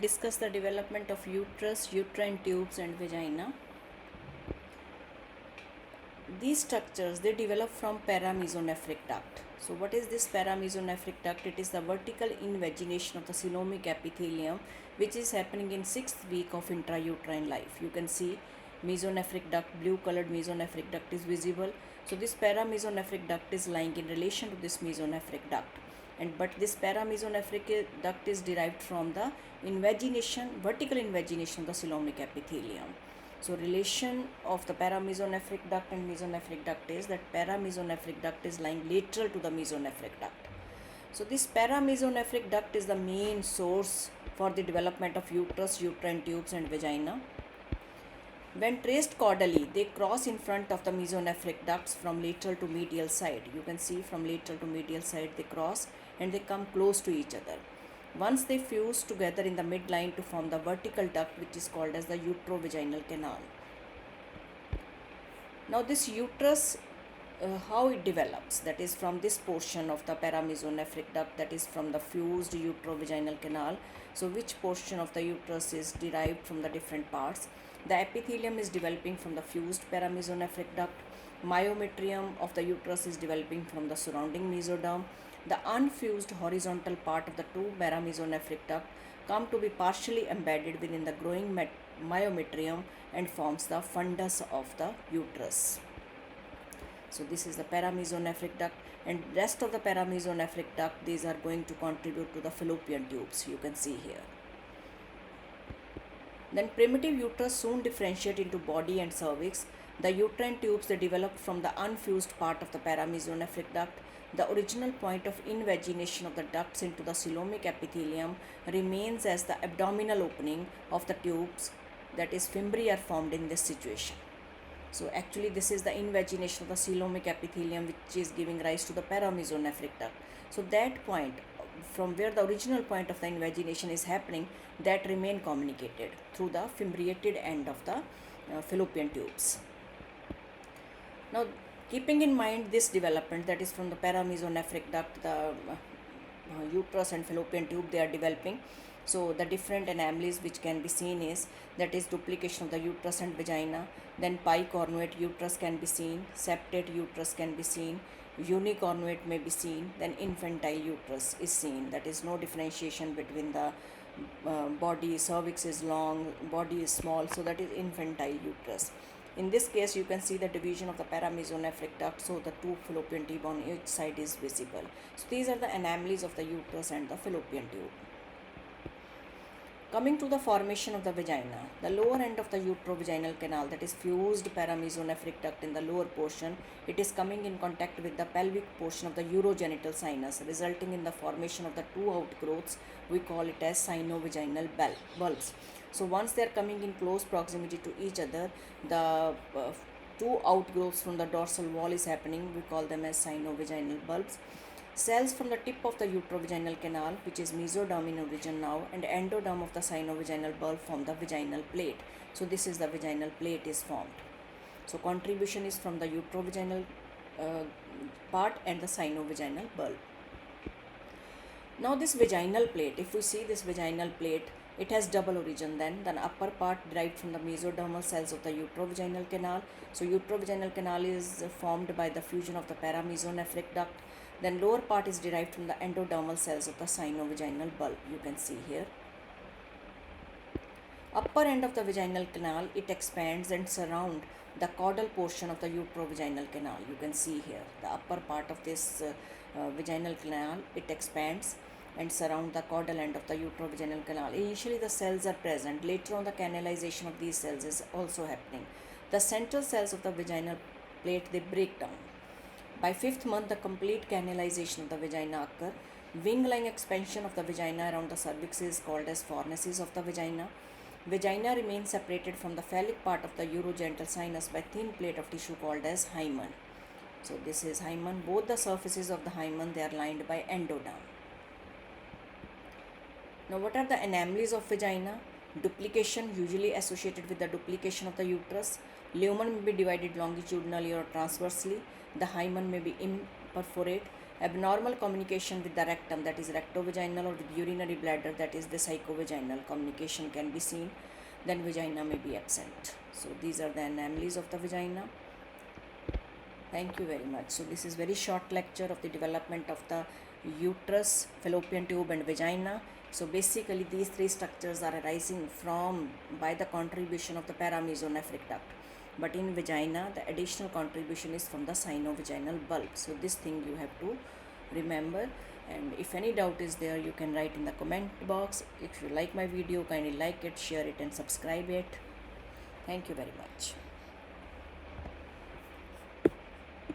Discuss the development of uterus, uterine tubes and vagina. These structures they develop from paramesonephric duct. So what is this paramesonephric duct? It is the vertical invagination of the coelomic epithelium which is happening in 6th week of intrauterine life. You can see mesonephric duct, blue colored mesonephric duct is visible. So this paramesonephric duct is lying in relation to this mesonephric duct. But this paramesonephric duct is derived from the vertical invagination of the coelomic epithelium. So relation of the paramesonephric duct and mesonephric duct is that paramesonephric duct is lying lateral to the mesonephric duct. So this paramesonephric duct is the main source for the development of uterus, uterine tubes and vagina. When traced caudally, they cross in front of the mesonephric ducts from lateral to medial side. You can see from lateral to medial side they cross and they come close to each other. Once they fuse together in the midline to form the vertical duct which is called as the uterovaginal canal. Now this uterus, how it develops, that is from this portion of the paramesonephric duct, that is from the fused uterovaginal canal. So which portion of the uterus is derived from the different parts? The epithelium is developing from the fused paramesonephric duct. Myometrium of the uterus is developing from the surrounding mesoderm. The unfused horizontal part of the two paramesonephric duct come to be partially embedded within the growing myometrium and forms the fundus of the uterus. So this is the paramesonephric duct, and rest of the paramesonephric duct, these are going to contribute to the fallopian tubes, you can see here. Then primitive uterus soon differentiate into body and cervix. The uterine tubes they developed from the unfused part of the paramesonephric duct. The original point of invagination of the ducts into the coelomic epithelium remains as the abdominal opening of the tubes, that is fimbri are formed in this situation. So actually this is the invagination of the coelomic epithelium which is giving rise to the paramesonephric duct. So that point from where the original point of the invagination is happening, that remain communicated through the fimbriated end of the fallopian tubes. Now keeping in mind this development, that is from the paramesonephric duct, the uterus and fallopian tube they are developing. So the different anomalies which can be seen is, that is duplication of the uterus and vagina, then picornuate uterus can be seen, septate uterus can be seen, unicornuate may be seen, then infantile uterus is seen, that is no differentiation between the body, cervix is long, body is small, so that is infantile uterus. In this case you can see the division of the paramesonephric duct, so the two fallopian tube on each side is visible. So these are the anomalies of the uterus and the fallopian tube. Coming to the formation of the vagina, the lower end of the uterovaginal canal, that is fused paramesonephric duct in the lower portion, it is coming in contact with the pelvic portion of the urogenital sinus, resulting in the formation of the two outgrowths. We call it as sinovaginal bulbs. So once they are coming in close proximity to each other, the two outgrowths from the dorsal wall is happening. We call them as sinovaginal bulbs. Cells from the tip of the uterovaginal canal, which is mesoderm in origin now, and endoderm of the sinovaginal bulb form the vaginal plate. So this is the vaginal plate is formed. So contribution is from the uterovaginal part and the sinovaginal bulb. Now this vaginal plate, if we see this vaginal plate, it has double origin then. The upper part derived from the mesodermal cells of the uterovaginal canal. So uterovaginal canal is formed by the fusion of the paramesonephric duct. Then lower part is derived from the endodermal cells of the sinovaginal bulb, you can see here. Upper end of the vaginal canal, it expands and surround the caudal portion of the uterovaginal canal, you can see here. The upper part of this vaginal canal, it expands and surround the caudal end of the uterovaginal canal. Initially the cells are present, later on the canalization of these cells is also happening. The central cells of the vaginal plate, they break down. By 5th month, the complete canalization of the vagina occur. Wing-line expansion of the vagina around the cervix is called as fornices of the vagina. Vagina remains separated from the phallic part of the urogenital sinus by thin plate of tissue called as hymen. So this is hymen. Both the surfaces of the hymen, they are lined by endoderm. Now what are the anomalies of vagina? Duplication, usually associated with the duplication of the uterus. Lumen may be divided longitudinally or transversely. The hymen may be imperforate. Abnormal communication with the rectum, that is rectovaginal, or with urinary bladder, that is the psychovaginal communication can be seen, then vagina may be absent. So these are the anomalies of the vagina. Thank you very much. So this is very short lecture of the development of the uterus, fallopian tube and vagina. So basically these three structures are arising from by the contribution of the paramesonephric duct. But in vagina, the additional contribution is from the sinovaginal bulb. So this thing you have to remember. And if any doubt is there, you can write in the comment box. If you like my video, kindly like it, share it and subscribe it. Thank you very much.